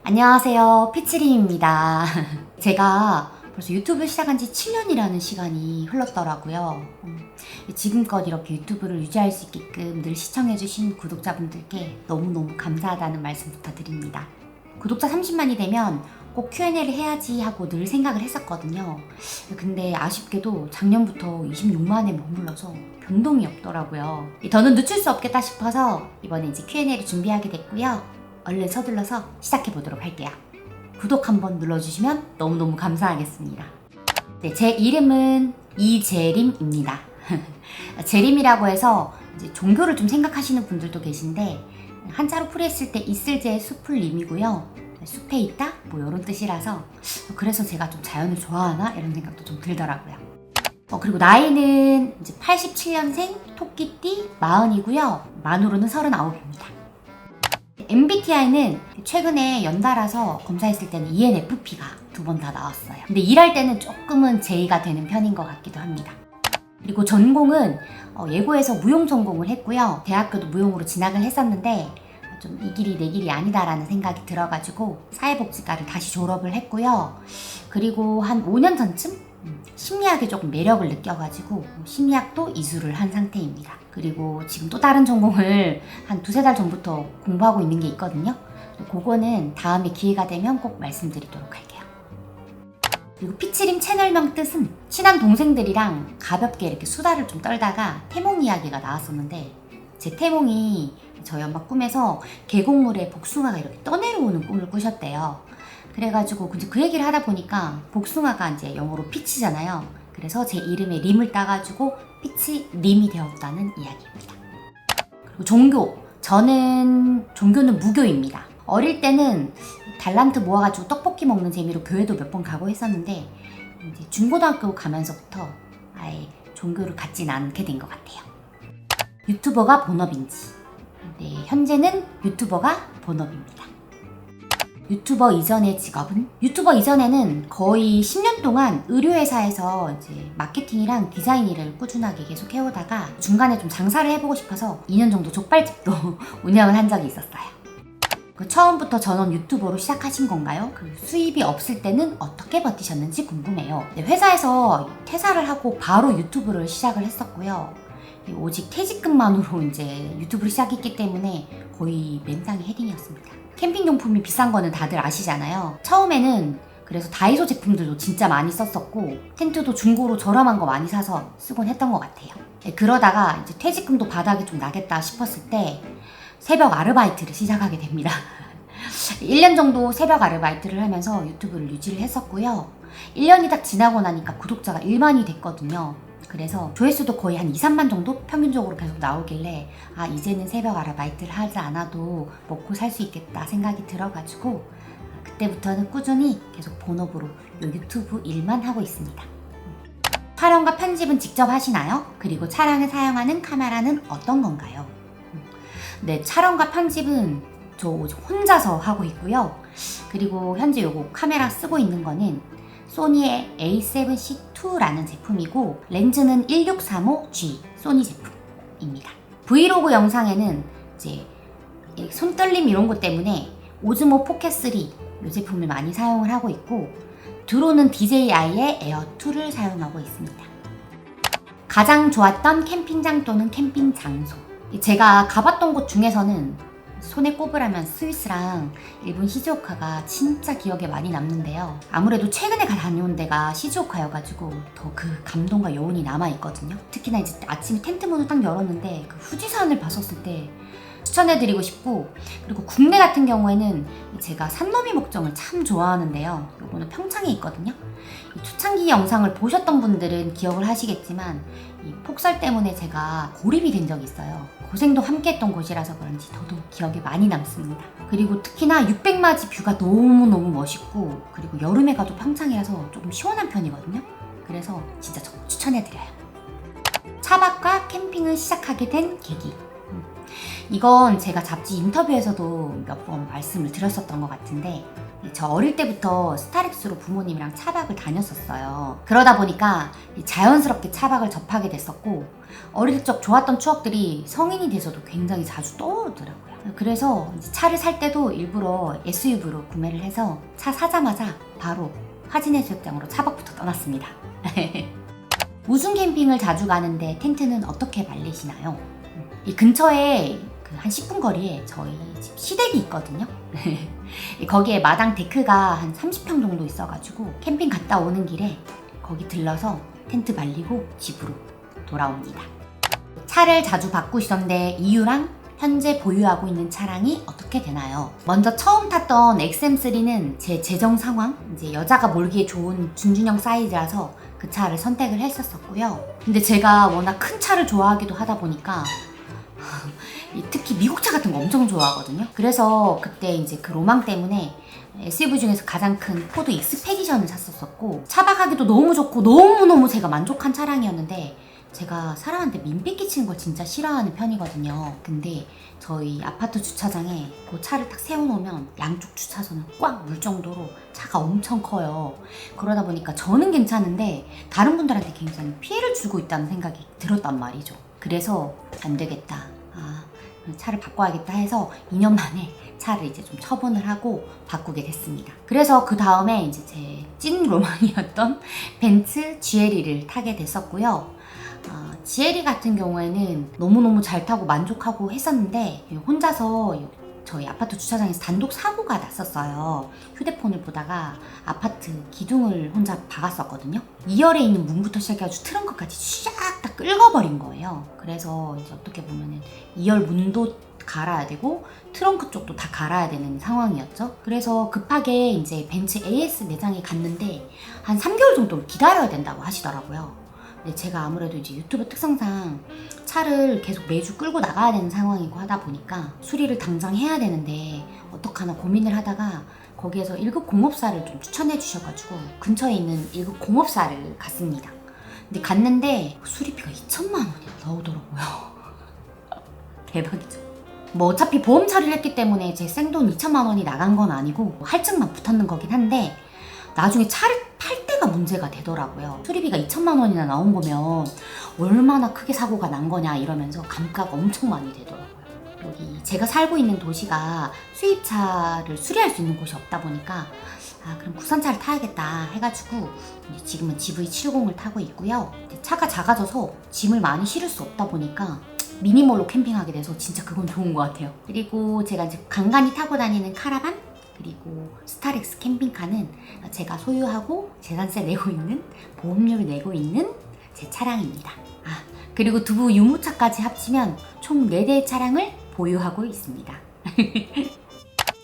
안녕하세요, 피치림입니다. 제가 벌써 유튜브 시작한 지 7년이라는 시간이 흘렀더라고요. 지금껏 이렇게 유튜브를 유지할 수 있게끔 늘 시청해주신 구독자분들께 너무너무 감사하다는 말씀부터 드립니다. 구독자 30만이 되면 꼭 Q&A를 해야지 하고 늘 생각을 했었거든요. 근데 아쉽게도 작년부터 26만에 머물러서 변동이 없더라고요. 더는 늦출 수 없겠다 싶어서 이번에 이제 Q&A를 준비하게 됐고요. 얼른 서둘러서 시작해보도록 할게요. 구독 한번 눌러주시면 너무너무 감사하겠습니다. 네, 제 이름은 이재림입니다. 재림이라고 해서 이제 종교를 좀 생각하시는 분들도 계신데 한자로 풀이했을 때 있을제의 숲을림이고요. 숲에 있다? 뭐 이런 뜻이라서 그래서 제가 좀 자연을 좋아하나? 이런 생각도 좀 들더라고요. 그리고 나이는 이제 87년생 토끼띠 40이고요. 만으로는 39입니다. MBTI는 최근에 연달아서 검사했을 때는 ENFP가 2번 다 나왔어요. 근데 일할 때는 조금은 J가 되는 편인 것 같기도 합니다. 그리고 전공은 예고에서 무용 전공을 했고요. 대학교도 무용으로 진학을 했었는데 좀 이 길이 내 길이 아니다라는 생각이 들어가지고 사회복지과를 다시 졸업을 했고요. 그리고 한 5년 전쯤 심리학에 조금 매력을 느껴가지고 심리학도 이수를 한 상태입니다. 그리고 지금 또 다른 전공을 한 2-3달 전부터 공부하고 있는 게 있거든요. 그거는 다음에 기회가 되면 꼭 말씀드리도록 할게요. 그리고 피치림 채널명 뜻은 친한 동생들이랑 가볍게 이렇게 수다를 좀 떨다가 태몽 이야기가 나왔었는데 제 태몽이 저희 엄마 꿈에서 계곡물에 복숭아가 이렇게 떠내려오는 꿈을 꾸셨대요. 그래가지고 그 얘기를 하다 보니까 복숭아가 이제 영어로 피치잖아요. 그래서 제 이름에 림을 따가지고 피치림이 되었다는 이야기입니다. 그리고 종교. 저는 종교는 무교입니다. 어릴 때는 달란트 모아가지고 떡볶이 먹는 재미로 교회도 몇 번 가고 했었는데 이제 중고등학교 가면서부터 아예 종교를 갖진 않게 된 것 같아요. 유튜버가 본업인지. 네, 현재는 유튜버가 본업입니다. 유튜버 이전의 직업은? 유튜버 이전에는 거의 10년 동안 의류회사에서 이제 마케팅이랑 디자인 일을 꾸준하게 계속 해오다가 중간에 좀 장사를 해보고 싶어서 2년 정도 족발집도 운영을 한 적이 있었어요. 처음부터 전원 유튜버로 시작하신 건가요? 수입이 없을 때는 어떻게 버티셨는지 궁금해요. 네, 회사에서 퇴사를 하고 바로 유튜브를 시작을 했었고요. 오직 퇴직금만으로 이제 유튜브를 시작했기 때문에 거의 맨땅에 헤딩이었습니다. 캠핑 용품이 비싼 거는 다들 아시잖아요. 처음에는 그래서 다이소 제품들도 진짜 많이 썼었고 텐트도 중고로 저렴한 거 많이 사서 쓰곤 했던 것 같아요. 네, 그러다가 이제 퇴직금도 바닥이 좀 나겠다 싶었을 때 새벽 아르바이트를 시작하게 됩니다. 1년 정도 새벽 아르바이트를 하면서 유튜브를 유지를 했었고요. 1년이 딱 지나고 나니까 구독자가 1만이 됐거든요. 그래서 조회수도 거의 한 2-3만 정도 평균적으로 계속 나오길래 이제는 새벽 아르바이트를 하지 않아도 먹고 살 수 있겠다 생각이 들어가지고 그때부터는 꾸준히 계속 본업으로 유튜브 일만 하고 있습니다. 촬영과 편집은 직접 하시나요? 그리고 촬영에 사용하는 카메라는 어떤 건가요? 네, 촬영과 편집은 저 혼자서 하고 있고요. 그리고 현재 요거 카메라 쓰고 있는 거는 소니의 A7C2라는 제품이고 렌즈는 1635G 소니 제품입니다. 브이로그 영상에는 이제 손떨림 이런 것 때문에 오즈모 포켓3 이 제품을 많이 사용을 하고 있고 드론은 DJI의 에어2를 사용하고 있습니다. 가장 좋았던 캠핑장 또는 캠핑 장소. 제가 가봤던 곳 중에서는 손에 꼽으라면 스위스랑 일본 시즈오카가 진짜 기억에 많이 남는데요. 아무래도 최근에 다녀온 데가 시즈오카여가지고 더 그 감동과 여운이 남아있거든요. 특히나 이제 아침에 텐트 문을 딱 열었는데 그 후지산을 봤었을 때 추천해드리고 싶고, 그리고 국내 같은 경우에는 제가 산더미 목정을 참 좋아하는데요. 요거는 평창에 있거든요. 이 초창기 영상을 보셨던 분들은 기억을 하시겠지만 이 폭설 때문에 제가 고립이 된 적이 있어요. 고생도 함께 했던 곳이라서 그런지 더더욱 기억에 많이 남습니다. 그리고 특히나 600마지 뷰가 너무너무 멋있고, 그리고 여름에 가도 평창이라서 조금 시원한 편이거든요. 그래서 진짜 추천해드려요. 차박과 캠핑을 시작하게 된 계기. 이건 제가 잡지 인터뷰에서도 몇 번 말씀을 드렸었던 것 같은데 저 어릴 때부터 스타렉스로 부모님이랑 차박을 다녔었어요. 그러다 보니까 자연스럽게 차박을 접하게 됐었고 어릴 적 좋았던 추억들이 성인이 돼서도 굉장히 자주 떠오르더라고요. 그래서 이제 차를 살 때도 일부러 SUV로 구매를 해서 차 사자마자 바로 화진해수욕장으로 차박부터 떠났습니다. 우중 캠핑을 자주 가는데 텐트는 어떻게 말리시나요? 이 근처에 한 10분 거리에 저희 집 시댁이 있거든요. 거기에 마당 데크가 한 30평 정도 있어가지고 캠핑 갔다 오는 길에 거기 들러서 텐트 말리고 집으로 돌아옵니다. 차를 자주 바꾸시던데 이유랑 현재 보유하고 있는 차량이 어떻게 되나요? 먼저 처음 탔던 XM3는 제 재정 상황, 이제 여자가 몰기에 좋은 준준형 사이즈라서 그 차를 선택을 했었고요. 근데 제가 워낙 큰 차를 좋아하기도 하다 보니까 특히 미국 차 같은 거 엄청 좋아하거든요. 그래서 그때 이제 그 로망 때문에 SUV 중에서 가장 큰 포드 익스페디션을 샀었고, 차박하기도 너무 좋고 너무너무 제가 만족한 차량이었는데, 제가 사람한테 민폐 끼치는 걸 진짜 싫어하는 편이거든요. 근데 저희 아파트 주차장에 그 차를 딱 세워놓으면 양쪽 주차선을 꽉 물 정도로 차가 엄청 커요. 그러다 보니까 저는 괜찮은데 다른 분들한테 굉장히 피해를 주고 있다는 생각이 들었단 말이죠. 그래서 안 되겠다. 차를 바꿔야겠다 해서 2년 만에 차를 이제 좀 처분을 하고 바꾸게 됐습니다. 그래서 그 다음에 이제 제 찐 로망이었던 벤츠 GLE를 타게 됐었고요. GLE 같은 경우에는 너무너무 잘 타고 만족하고 했었는데, 혼자서 저희 아파트 주차장에서 단독 사고가 났었어요. 휴대폰을 보다가 아파트 기둥을 혼자 박았었거든요. 2열에 있는 문부터 시작해가지고 트렁크까지 쫙 다 긁어버린 거예요. 그래서 이제 어떻게 보면은 2열 문도 갈아야 되고 트렁크 쪽도 다 갈아야 되는 상황이었죠. 그래서 급하게 이제 벤츠 AS 매장에 갔는데 한 3개월 정도를 기다려야 된다고 하시더라고요. 근데 제가 아무래도 이제 유튜브 특성상 차를 계속 매주 끌고 나가야 되는 상황이고 하다 보니까 수리를 당장 해야 되는데 어떡하나 고민을 하다가 거기에서 1급 공업사를 좀 추천해 주셔가지고 근처에 있는 1급 공업사를 갔습니다. 근데 갔는데 수리비가 2천만 원이 나오더라고요. 대박이죠. 뭐 어차피 보험 처리를 했기 때문에 제 생돈 2천만 원이 나간 건 아니고 할증만 붙었는 거긴 한데, 나중에 차를 팔 때가 문제가 되더라고요. 수리비가 2천만 원이나 나온 거면 얼마나 크게 사고가 난 거냐 이러면서 감가가 엄청 많이 되더라고요. 여기 제가 살고 있는 도시가 수입차를 수리할 수 있는 곳이 없다 보니까 그럼 국산차를 타야겠다 해가지고 지금은 GV70을 타고 있고요. 차가 작아져서 짐을 많이 실을 수 없다 보니까 미니멀로 캠핑하게 돼서 진짜 그건 좋은 것 같아요. 그리고 제가 이제 간간히 타고 다니는 카라반, 그리고 스타렉스 캠핑카는 제가 소유하고 재산세 내고 있는, 보험료를 내고 있는 제 차량입니다. 그리고 두부 유모차까지 합치면 총 4대의 차량을 보유하고 있습니다.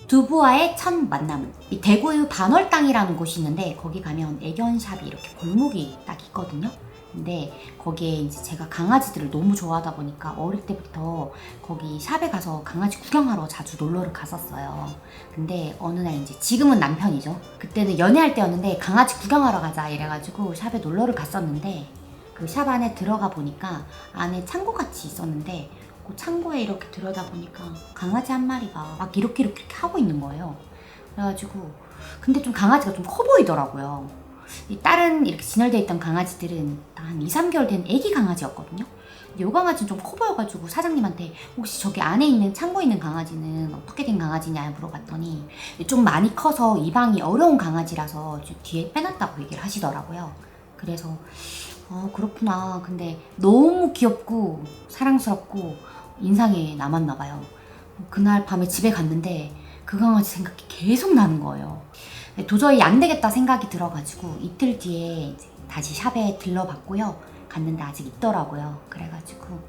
두부와의 첫 만남은 이 대구의 반월당이라는 곳이 있는데, 거기 가면 애견샵이 이렇게 골목이 딱 있거든요. 근데 거기에 이제 제가 강아지들을 너무 좋아하다 보니까 어릴 때부터 거기 샵에 가서 강아지 구경하러 자주 놀러를 갔었어요. 근데 어느 날 이제, 지금은 남편이죠. 그때는 연애할 때였는데 강아지 구경하러 가자 이래가지고 샵에 놀러를 갔었는데, 그 샵 안에 들어가 보니까 안에 창고같이 있었는데, 그 창고에 이렇게 들여다보니까 강아지 한 마리가 막 이렇게 하고 있는 거예요. 그래가지고 근데 좀 강아지가 좀 커 보이더라고요. 이 다른 이렇게 진열되어 있던 강아지들은 한 2, 3개월 된 애기 강아지였거든요. 이 강아지는 좀 커 보여가지고 사장님한테 혹시 저기 안에 있는 창고에 있는 강아지는 어떻게 된 강아지냐 물어봤더니 좀 많이 커서 입양이 어려운 강아지라서 뒤에 빼놨다고 얘기를 하시더라고요. 그래서 그렇구나. 근데 너무 귀엽고 사랑스럽고 인상에 남았나 봐요. 그날 밤에 집에 갔는데 그 강아지 생각이 계속 나는 거예요. 도저히 안 되겠다 생각이 들어가지고 이틀 뒤에 이제 다시 샵에 들러봤고요. 갔는데 아직 있더라고요. 그래가지고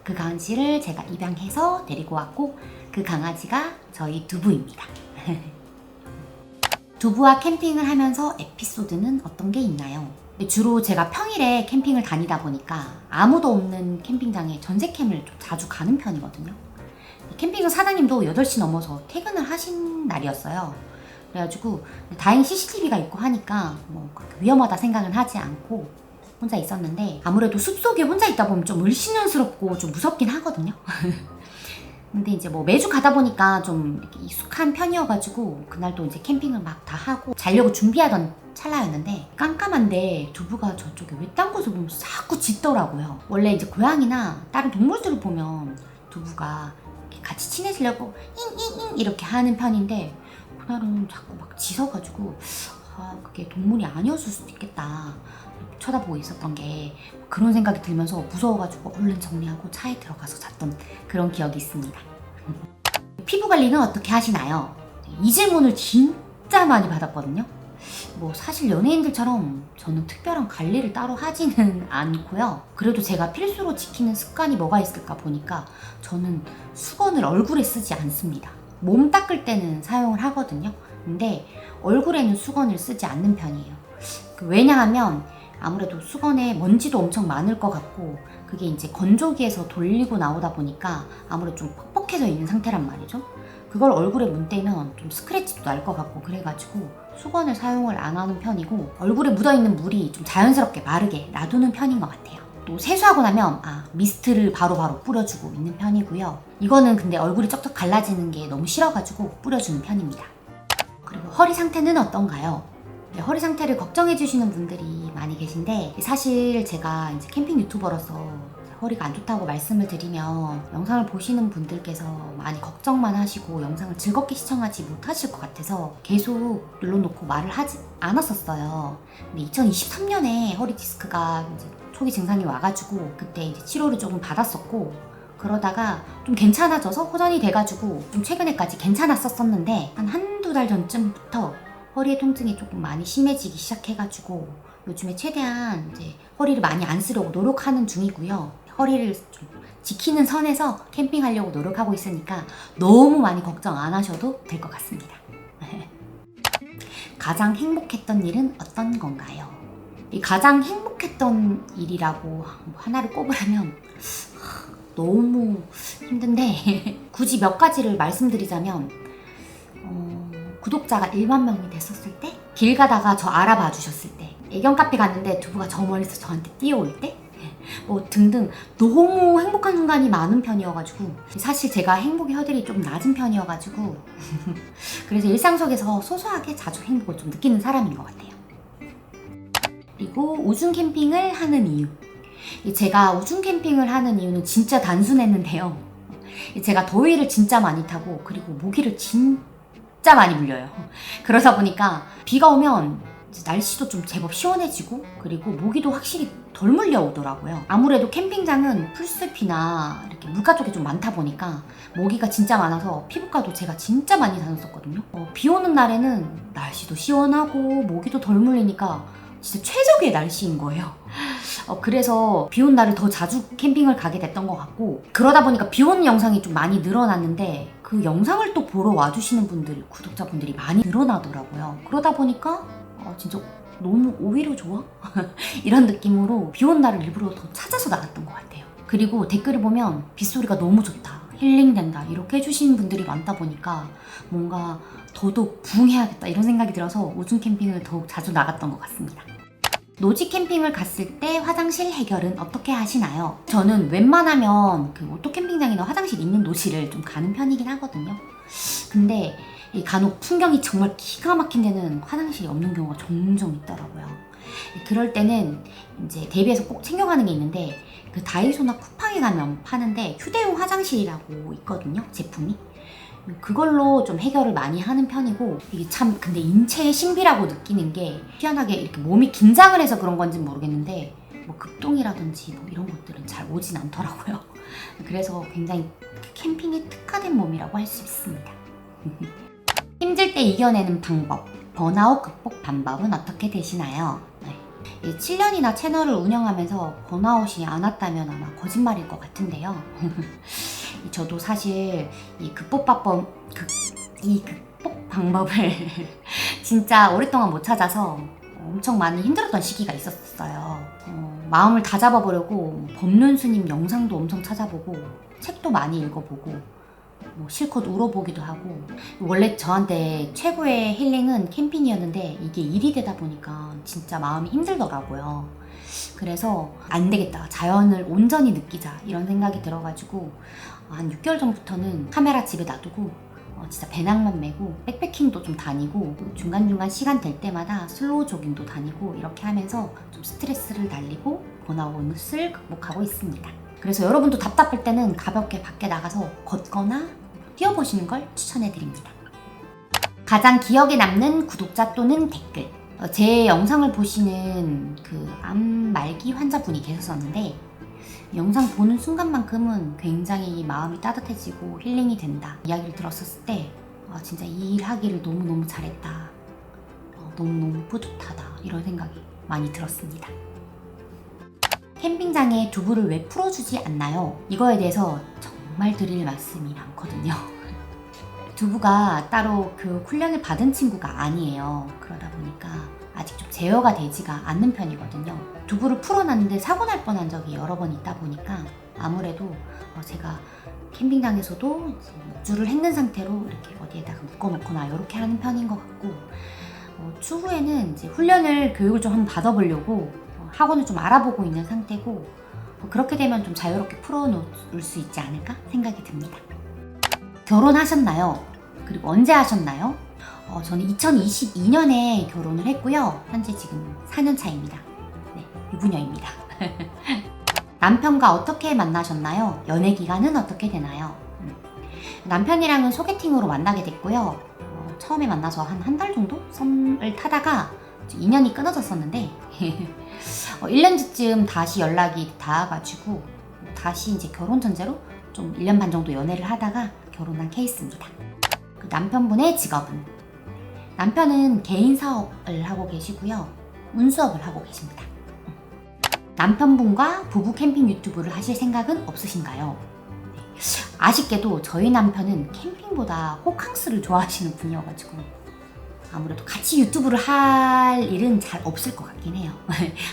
그 강아지를 제가 입양해서 데리고 왔고, 그 강아지가 저희 두부입니다. 두부와 캠핑을 하면서 에피소드는 어떤 게 있나요? 주로 제가 평일에 캠핑을 다니다 보니까 아무도 없는 캠핑장에 전세캠을 좀 자주 가는 편이거든요. 캠핑장 사장님도 8시 넘어서 퇴근을 하신 날이었어요. 그래가지고 다행히 CCTV가 있고 하니까 뭐 그렇게 위험하다 생각은 하지 않고 혼자 있었는데, 아무래도 숲속에 혼자 있다 보면 좀 을씨년스럽고 좀 무섭긴 하거든요. 근데 이제 뭐 매주 가다 보니까 좀 이렇게 익숙한 편이어가지고 그날도 이제 캠핑을 막 다 하고 자려고 준비하던 찰나였는데, 깜깜한데 두부가 저쪽에 외딴 곳을 보면서 자꾸 짖더라고요. 원래 이제 고양이나 다른 동물들을 보면 두부가 같이 친해지려고 잉잉잉 이렇게 하는 편인데 그날은 자꾸 막 짖어가지고 그게 동물이 아니었을 수도 있겠다 쳐다보고 있었던 게 그런 생각이 들면서 무서워가지고 얼른 정리하고 차에 들어가서 잤던 그런 기억이 있습니다. 피부 관리는 어떻게 하시나요? 이 질문을 진짜 많이 받았거든요. 뭐 사실 연예인들처럼 저는 특별한 관리를 따로 하지는 않고요. 그래도 제가 필수로 지키는 습관이 뭐가 있을까 보니까 저는 수건을 얼굴에 쓰지 않습니다. 몸 닦을 때는 사용을 하거든요. 근데 얼굴에는 수건을 쓰지 않는 편이에요. 왜냐하면 아무래도 수건에 먼지도 엄청 많을 것 같고 그게 이제 건조기에서 돌리고 나오다 보니까 아무래도 좀 퍽퍽해져 있는 상태란 말이죠. 그걸 얼굴에 문대면 좀 스크래치도 날 것 같고 그래가지고 수건을 사용을 안 하는 편이고 얼굴에 묻어있는 물이 좀 자연스럽게 마르게 놔두는 편인 것 같아요. 또 세수하고 나면 미스트를 바로바로 뿌려주고 있는 편이고요. 이거는 근데 얼굴이 쩍쩍 갈라지는 게 너무 싫어가지고 뿌려주는 편입니다. 그리고 허리 상태는 어떤가요? 네, 허리 상태를 걱정해 주시는 분들이 많이 계신데 사실 제가 이제 캠핑 유튜버로서 허리가 안 좋다고 말씀을 드리면 영상을 보시는 분들께서 많이 걱정만 하시고 영상을 즐겁게 시청하지 못하실 것 같아서 계속 눌러놓고 말을 하지 않았었어요. 근데 2023년에 허리 디스크가 이제 초기 증상이 와가지고 그때 이제 치료를 조금 받았었고 그러다가 좀 괜찮아져서 호전이 돼가지고 좀 최근에까지 괜찮았었는데 한두 달 전쯤부터 허리의 통증이 조금 많이 심해지기 시작해가지고 요즘에 최대한 이제 허리를 많이 안 쓰려고 노력하는 중이고요. 허리를 좀 지키는 선에서 캠핑하려고 노력하고 있으니까 너무 많이 걱정 안 하셔도 될 것 같습니다. 가장 행복했던 일은 어떤 건가요? 이 가장 행복했던 일이라고 하나를 꼽으라면 너무 힘든데 굳이 몇 가지를 말씀드리자면 구독자가 1만 명이 됐었을 때, 길 가다가 저 알아봐 주셨을 때, 애견 카페 갔는데 두부가 저 멀리서 저한테 뛰어올 때, 뭐 등등 너무 행복한 순간이 많은 편이어가지고 사실 제가 행복의 허들이 좀 낮은 편이어가지고 그래서 일상 속에서 소소하게 자주 행복을 좀 느끼는 사람인 것 같아요. 그리고 우중 캠핑을 하는 이유. 제가 우중 캠핑을 하는 이유는 진짜 단순했는데요. 제가 더위를 진짜 많이 타고 그리고 모기를 진짜 많이 물려요. 그러다 보니까 비가 오면 날씨도 좀 제법 시원해지고 그리고 모기도 확실히 덜 물려오더라고요. 아무래도 캠핑장은 풀숲이나 이렇게 물가 쪽에 좀 많다 보니까 모기가 진짜 많아서 피부과도 제가 진짜 많이 다녔었거든요. 비 오는 날에는 날씨도 시원하고 모기도 덜 물리니까 진짜 최적의 날씨인 거예요. 그래서 비 온 날을 더 자주 캠핑을 가게 됐던 것 같고 그러다 보니까 비 오는 영상이 좀 많이 늘어났는데 그 영상을 또 보러 와주시는 분들, 구독자분들이 많이 늘어나더라고요. 그러다 보니까 진짜 너무 오히려 좋아? 이런 느낌으로 비 온 날을 일부러 더 찾아서 나갔던 것 같아요. 그리고 댓글을 보면 빗소리가 너무 좋다, 힐링된다 이렇게 해주시는 분들이 많다 보니까 뭔가 더더욱 부응해야겠다 이런 생각이 들어서 우중 캠핑을 더욱 자주 나갔던 것 같습니다. 노지 캠핑을 갔을 때 화장실 해결은 어떻게 하시나요? 저는 웬만하면 그 오토 캠핑장이나 화장실 있는 노지를 좀 가는 편이긴 하거든요. 근데 이 간혹 풍경이 정말 기가 막힌 데는 화장실이 없는 경우가 종종 있더라고요. 그럴 때는 이제 대비해서 꼭 챙겨가는 게 있는데 그 다이소나 쿠팡에 가면 파는데 휴대용 화장실이라고 있거든요, 제품이. 그걸로 좀 해결을 많이 하는 편이고 이게 참 근데 인체의 신비라고 느끼는 게 희한하게 이렇게 몸이 긴장을 해서 그런 건지는 모르겠는데 뭐 급동이라든지 뭐 이런 것들은 잘 오진 않더라고요. 그래서 굉장히 캠핑에 특화된 몸이라고 할 수 있습니다. 힘들 때 이겨내는 방법, 번아웃 극복 방법은 어떻게 되시나요? 7년이나 채널을 운영하면서 번아웃이 안 왔다면 아마 거짓말일 것 같은데요. 저도 사실 이 극복 방법을 진짜 오랫동안 못 찾아서 엄청 많이 힘들었던 시기가 있었어요. 마음을 다잡아보려고 법륜스님 영상도 엄청 찾아보고 책도 많이 읽어보고 뭐 실컷 울어보기도 하고 원래 저한테 최고의 힐링은 캠핑이었는데 이게 일이 되다 보니까 진짜 마음이 힘들더라고요. 그래서 안 되겠다, 자연을 온전히 느끼자 이런 생각이 들어가지고 한 6개월 전부터는 카메라 집에 놔두고 진짜 배낭만 메고 백패킹도 좀 다니고 중간중간 시간 될 때마다 슬로우 조깅도 다니고 이렇게 하면서 좀 스트레스를 날리고 번아웃을 극복하고 있습니다. 그래서 여러분도 답답할 때는 가볍게 밖에 나가서 걷거나 뛰어보시는 걸 추천해드립니다. 가장 기억에 남는 구독자 또는 댓글. 제 영상을 보시는 그 암 말기 환자분이 계셨었는데 영상 보는 순간만큼은 굉장히 마음이 따뜻해지고 힐링이 된다 이야기를 들었었을 때 진짜 이 일 하기를 너무너무 잘했다, 너무너무 뿌듯하다 이런 생각이 많이 들었습니다. 캠핑장에 두부를 왜 풀어주지 않나요? 이거에 대해서 정말 드릴 말씀이 많거든요. 두부가 따로 교육 훈련을 받은 친구가 아니에요. 그러다 보니까 아직 좀 제어가 되지가 않는 편이거든요. 두부를 풀어놨는데 사고 날 뻔한 적이 여러 번 있다 보니까 아무래도 제가 캠핑장에서도 목줄을 헹군 상태로 이렇게 어디에다가 묶어놓거나 이렇게 하는 편인 것 같고, 추후에는 이제 훈련을 교육을 좀 한번 받아보려고 학원을 좀 알아보고 있는 상태고, 그렇게 되면 좀 자유롭게 풀어놓을 수 있지 않을까 생각이 듭니다. 결혼하셨나요? 그리고 언제 하셨나요? 저는 2022년에 결혼을 했고요. 현재 지금 4년 차입니다. 네, 유부녀입니다. 남편과 어떻게 만나셨나요? 연애 기간은 어떻게 되나요? 남편이랑은 소개팅으로 만나게 됐고요. 처음에 만나서 한 달 정도 썸을 타다가 인연이 끊어졌었는데 1년쯤 다시 연락이 닿아가지고 다시 이제 결혼 전제로 좀 1년 반 정도 연애를 하다가 결혼한 케이스입니다. 그 남편분의 직업은? 남편은 개인 사업을 하고 계시고요. 운수업을 하고 계십니다. 남편분과 부부 캠핑 유튜브를 하실 생각은 없으신가요? 아쉽게도 저희 남편은 캠핑보다 호캉스를 좋아하시는 분이어가지고 아무래도 같이 유튜브를 할 일은 잘 없을 것 같긴 해요.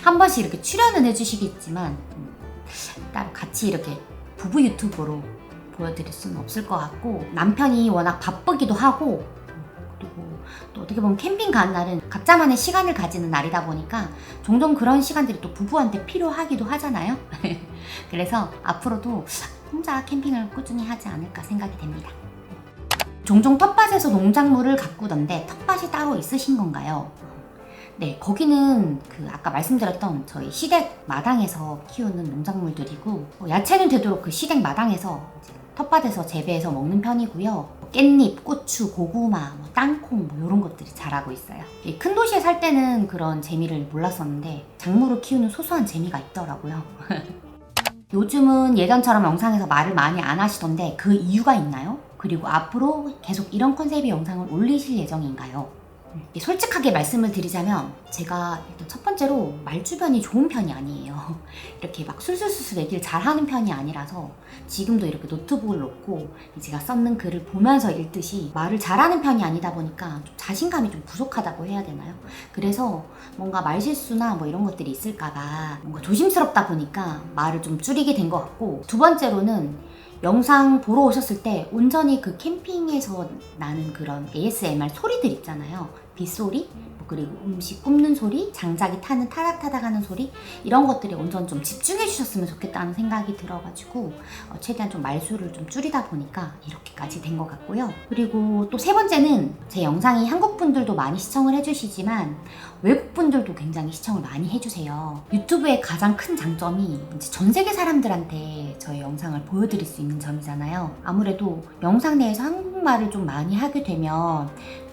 한 번씩 이렇게 출연은 해주시겠지만 따로 같이 이렇게 부부 유튜브로 보여드릴 수는 없을 것 같고, 남편이 워낙 바쁘기도 하고 그리고 또 어떻게 보면 캠핑 가는 날은 각자만의 시간을 가지는 날이다 보니까 종종 그런 시간들이 또 부부한테 필요하기도 하잖아요. 그래서 앞으로도 혼자 캠핑을 꾸준히 하지 않을까 생각이 됩니다. 종종 텃밭에서 농작물을 가꾸던데 텃밭이 따로 있으신 건가요? 네, 거기는 그 아까 말씀드렸던 저희 시댁 마당에서 키우는 농작물들이고, 야채는 되도록 그 시댁 마당에서 텃밭에서 재배해서 먹는 편이고요. 깻잎, 고추, 고구마, 땅콩 이런 것들이 자라고 있어요. 큰 도시에 살 때는 그런 재미를 몰랐었는데 작물을 키우는 소소한 재미가 있더라고요. 요즘은 예전처럼 영상에서 말을 많이 안 하시던데 그 이유가 있나요? 그리고 앞으로 계속 이런 컨셉의 영상을 올리실 예정인가요? 솔직하게 말씀을 드리자면 제가 일단 첫 번째로 말 주변이 좋은 편이 아니에요. 이렇게 막 술술술술 얘기를 잘하는 편이 아니라서 지금도 이렇게 노트북을 놓고 제가 썼는 글을 보면서 읽듯이 말을 잘하는 편이 아니다 보니까 좀 자신감이 좀 부족하다고 해야 되나요? 그래서 뭔가 말실수나 이런 것들이 있을까봐 뭔가 조심스럽다 보니까 말을 좀 줄이게 된 것 같고, 두 번째로는 영상 보러 오셨을 때 온전히 그 캠핑에서 나는 그런 ASMR 소리들 있잖아요. 빗소리, 그리고 음식 굽는 소리, 장작이 타닥타닥 하는 소리, 이런 것들에 온전 좀 집중해 주셨으면 좋겠다는 생각이 들어가지고 최대한 좀 말수를 좀 줄이다 보니까 이렇게까지 된 것 같고요. 그리고 또 세 번째는 제 영상이 한국 분들도 많이 시청을 해주시지만 외국 분들도 굉장히 시청을 많이 해주세요. 유튜브의 가장 큰 장점이 이제 전 세계 사람들한테 저의 영상을 보여드릴 수 있는 점이잖아요. 아무래도 영상 내에서 한국말을 좀 많이 하게 되면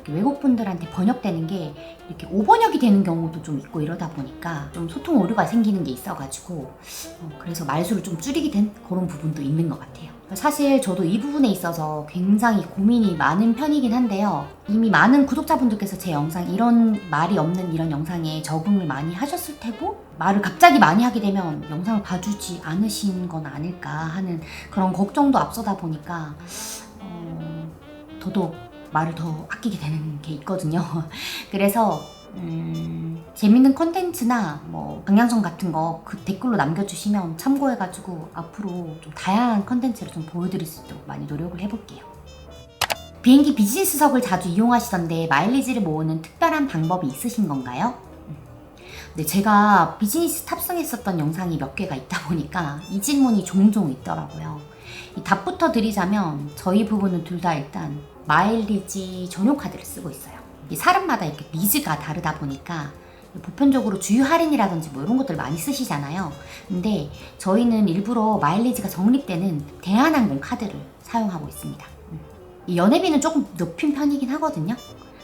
외국 분들한테 번역되는 게 이렇게 오번역이 되는 경우도 좀 있고 이러다 보니까 좀 소통 오류가 생기는 게 있어가지고 그래서 말수를 좀 줄이게 된 그런 부분도 있는 것 같아요. 사실 저도 이 부분에 있어서 굉장히 고민이 많은 편이긴 한데요. 이미 많은 구독자분들께서 제 영상 이런 말이 없는 이런 영상에 적응을 많이 하셨을 테고, 말을 갑자기 많이 하게 되면 영상을 봐주지 않으신 건 아닐까 하는 그런 걱정도 앞서다 보니까 더더욱 말을 더 아끼게 되는 게 있거든요. 그래서 재밌는 콘텐츠나 방향성 같은 거 그 댓글로 남겨주시면 참고해가지고 앞으로 좀 다양한 콘텐츠를 좀 보여드릴 수 있도록 많이 노력을 해볼게요. 비행기 비즈니스석을 자주 이용하시던데 마일리지를 모으는 특별한 방법이 있으신 건가요? 네, 제가 비즈니스 탑승했었던 영상이 몇 개가 있다 보니까 이 질문이 종종 있더라고요. 이 답부터 드리자면 저희 부부는 둘 다 일단 마일리지 전용 카드를 쓰고 있어요. 이 사람마다 이렇게 니즈가 다르다 보니까 보편적으로 주유 할인이라든지 뭐 이런 것들 많이 쓰시잖아요. 근데 저희는 일부러 마일리지가 적립되는 대한항공 카드를 사용하고 있습니다. 이 연회비는 조금 높은 편이긴 하거든요.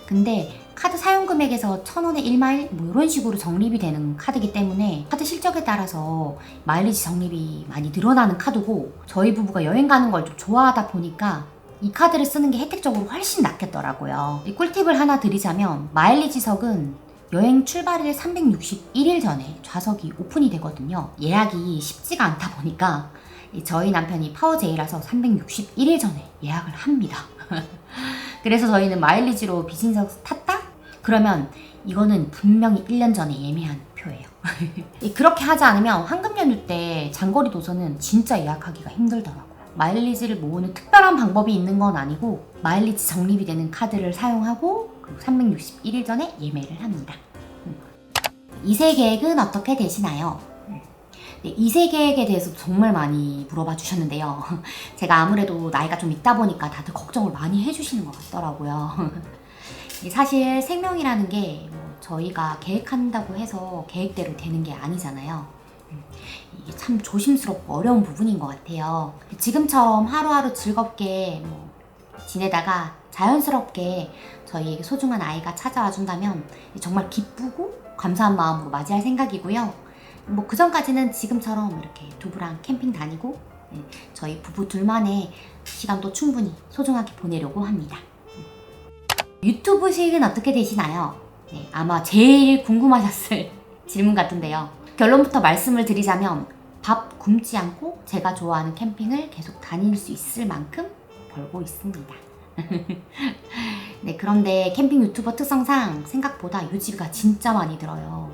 근데 카드 사용 금액에서 1,000원에 1마일 뭐 이런 식으로 적립이 되는 카드이기 때문에 카드 실적에 따라서 마일리지 적립이 많이 늘어나는 카드고, 저희 부부가 여행 가는 걸 좀 좋아하다 보니까 이 카드를 쓰는 게 혜택적으로 훨씬 낫겠더라고요. 이 꿀팁을 하나 드리자면, 마일리지석은 여행 출발일 361일 전에 좌석이 오픈이 되거든요. 예약이 쉽지가 않다 보니까 저희 남편이 파워제이라서 361일 전에 예약을 합니다. 그래서 저희는 마일리지로 비즈니스석 탔다? 그러면 이거는 분명히 1년 전에 예매한 표예요. 그렇게 하지 않으면 황금 연휴 때 장거리 도서는 진짜 예약하기가 힘들더라고요. 마일리지를 모으는 특별한 방법이 있는 건 아니고, 마일리지 적립이 되는 카드를 사용하고 361일 전에 예매를 합니다. 2세 계획은 어떻게 되시나요? 네, 2세 계획에 대해서 정말 많이 물어봐 주셨는데요. 제가 아무래도 나이가 좀 있다 보니까 다들 걱정을 많이 해주시는 것 같더라고요. 사실 생명이라는 게 저희가 계획한다고 해서 계획대로 되는 게 아니잖아요. 이게 참 조심스럽고 어려운 부분인 것 같아요. 지금처럼 하루하루 즐겁게 지내다가 자연스럽게 저희에게 소중한 아이가 찾아와 준다면 정말 기쁘고 감사한 마음으로 맞이할 생각이고요. 그 전까지는 지금처럼 이렇게 두부랑 캠핑 다니고 저희 부부 둘만의 시간도 충분히 소중하게 보내려고 합니다. 유튜브식은 어떻게 되시나요? 네, 아마 제일 궁금하셨을 질문 같은데요. 결론부터 말씀을 드리자면, 밥 굶지 않고 제가 좋아하는 캠핑을 계속 다닐 수 있을 만큼 벌고 있습니다. 네, 그런데 캠핑 유튜버 특성상 생각보다 유지비가 진짜 많이 들어요.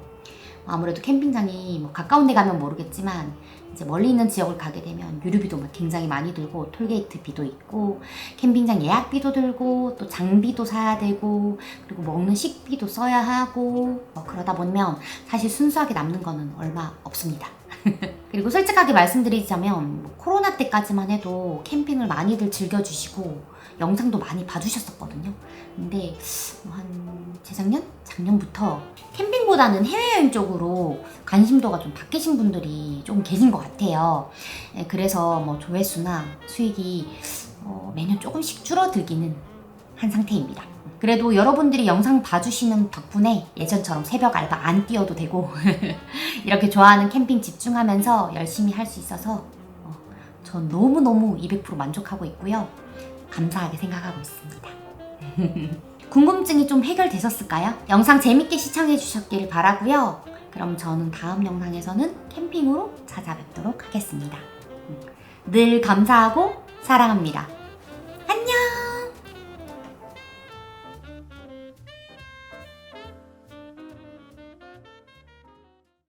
아무래도 캠핑장이 가까운 데 가면 모르겠지만 이제 멀리 있는 지역을 가게 되면 유류비도 굉장히 많이 들고, 톨게이트 비도 있고 캠핑장 예약비도 들고 또 장비도 사야 되고 그리고 먹는 식비도 써야 하고 그러다 보면 사실 순수하게 남는 거는 얼마 없습니다. 그리고 솔직하게 말씀드리자면 코로나 때까지만 해도 캠핑을 많이들 즐겨주시고 영상도 많이 봐주셨었거든요. 근데 한 재작년? 작년부터 캠핑보다는 해외여행 쪽으로 관심도가 좀 바뀌신 분들이 조금 계신 것 같아요. 그래서 조회수나 수익이 매년 조금씩 줄어들기는 한 상태입니다. 그래도 여러분들이 영상 봐주시는 덕분에 예전처럼 새벽 알바 안 뛰어도 되고 이렇게 좋아하는 캠핑 집중하면서 열심히 할 수 있어서 전 너무너무 200% 만족하고 있고요. 감사하게 생각하고 있습니다. 궁금증이 좀 해결되셨을까요? 영상 재밌게 시청해 주셨길 바라고요. 그럼 저는 다음 영상에서는 캠핑으로 찾아뵙도록 하겠습니다. 늘 감사하고 사랑합니다.